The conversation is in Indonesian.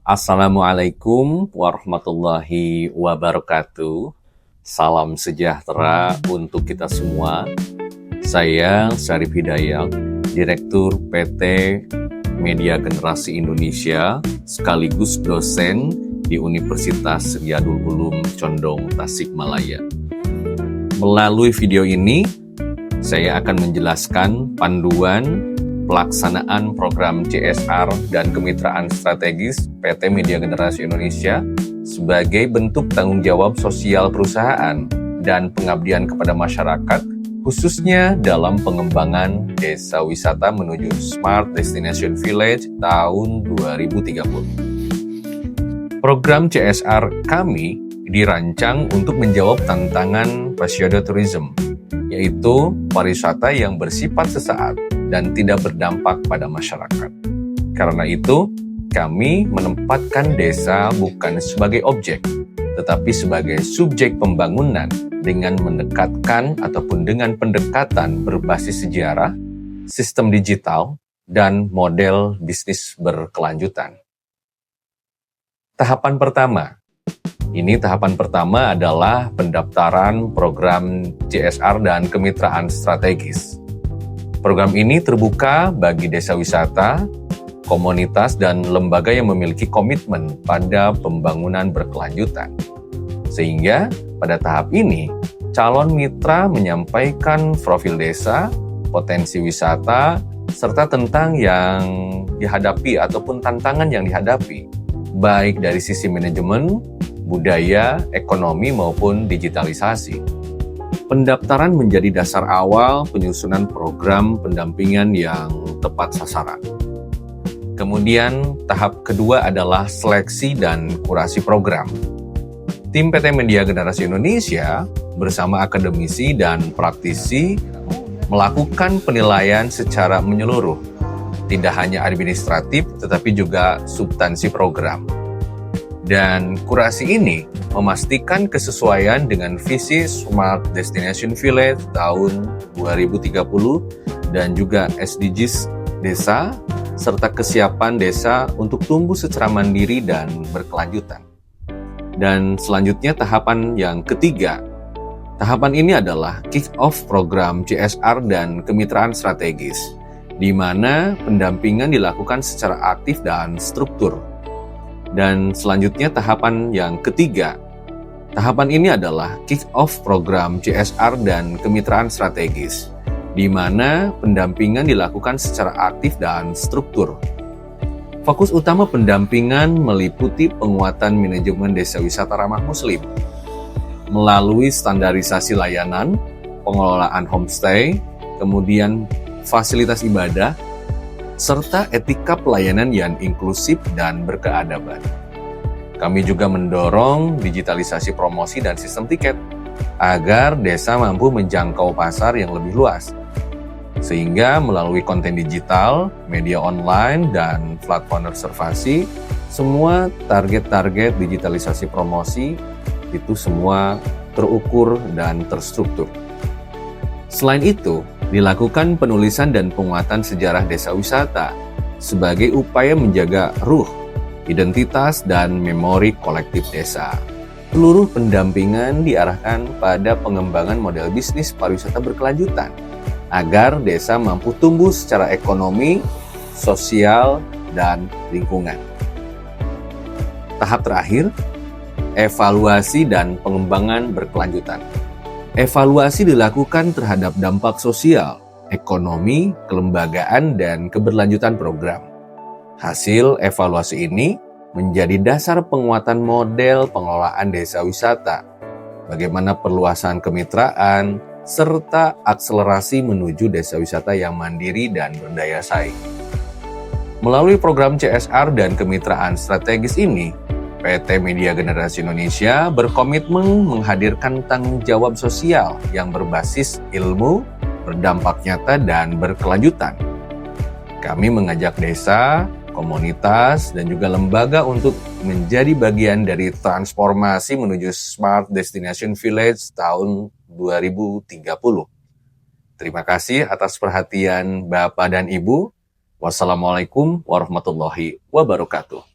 Assalamualaikum warahmatullahi wabarakatuh. Salam sejahtera untuk kita semua. Saya Syarif Hidayat, Direktur PT Media Generasi Indonesia, sekaligus dosen di Universitas Riyadul Ulum Condong, Tasikmalaya. Melalui video ini, saya akan menjelaskan panduan pelaksanaan program CSR dan kemitraan strategis PT Media Generasi Indonesia sebagai bentuk tanggung jawab sosial perusahaan dan pengabdian kepada masyarakat, khususnya dalam pengembangan desa wisata menuju Smart Destination Village tahun 2030. Program CSR kami dirancang untuk menjawab tantangan pseudotourism, yaitu pariwisata yang bersifat sesaat dan tidak berdampak pada masyarakat. Karena itu, kami menempatkan desa bukan sebagai objek, tetapi sebagai subjek pembangunan dengan mendekatkan ataupun dengan pendekatan berbasis sejarah, sistem digital, dan model bisnis berkelanjutan. Tahapan pertama. Tahapan pertama adalah pendaftaran program CSR dan kemitraan strategis. Program ini terbuka bagi desa wisata, komunitas, dan lembaga yang memiliki komitmen pada pembangunan berkelanjutan. Sehingga pada tahap ini, calon mitra menyampaikan profil desa, potensi wisata, serta tentang yang dihadapi ataupun tantangan yang dihadapi, baik dari sisi manajemen, budaya, ekonomi, maupun digitalisasi. Pendaftaran menjadi dasar awal penyusunan program pendampingan yang tepat sasaran. Kemudian, tahap kedua adalah seleksi dan kurasi program. Tim PT Media Generasi Indonesia bersama akademisi dan praktisi melakukan penilaian secara menyeluruh, tidak hanya administratif tetapi juga substansi program. Dan kurasi ini memastikan kesesuaian dengan visi Smart Destination Village tahun 2030 dan juga SDGs desa, serta kesiapan desa untuk tumbuh secara mandiri dan berkelanjutan. Dan selanjutnya tahapan yang ketiga. Tahapan ini adalah kick-off program CSR dan kemitraan strategis, di mana pendampingan dilakukan secara aktif dan struktur. Dan selanjutnya tahapan yang ketiga. Tahapan ini adalah kick-off program CSR dan kemitraan strategis, di mana pendampingan dilakukan secara aktif dan struktur. Fokus utama pendampingan meliputi penguatan manajemen desa wisata ramah muslim, melalui standarisasi layanan, pengelolaan homestay, kemudian fasilitas ibadah, serta etika pelayanan yang inklusif dan berkeadaban. Kami juga mendorong digitalisasi promosi dan sistem tiket agar desa mampu menjangkau pasar yang lebih luas. Sehingga melalui konten digital, media online, dan platform reservasi, semua target-target digitalisasi promosi itu semua terukur dan terstruktur. Selain itu, dilakukan penulisan dan penguatan sejarah desa wisata sebagai upaya menjaga ruh, identitas, dan memori kolektif desa. Seluruh pendampingan diarahkan pada pengembangan model bisnis pariwisata berkelanjutan agar desa mampu tumbuh secara ekonomi, sosial, dan lingkungan. Tahap terakhir, evaluasi dan pengembangan berkelanjutan. Evaluasi dilakukan terhadap dampak sosial, ekonomi, kelembagaan, dan keberlanjutan program. Hasil evaluasi ini menjadi dasar penguatan model pengelolaan desa wisata, bagaimana perluasan kemitraan, serta akselerasi menuju desa wisata yang mandiri dan berdaya saing. Melalui program CSR dan kemitraan strategis ini, PT Media Generasi Indonesia berkomitmen menghadirkan tanggung jawab sosial yang berbasis ilmu, berdampak nyata, dan berkelanjutan. Kami mengajak desa, komunitas, dan juga lembaga untuk menjadi bagian dari transformasi menuju Smart Destination Village tahun 2030. Terima kasih atas perhatian Bapak dan Ibu. Wassalamualaikum warahmatullahi wabarakatuh.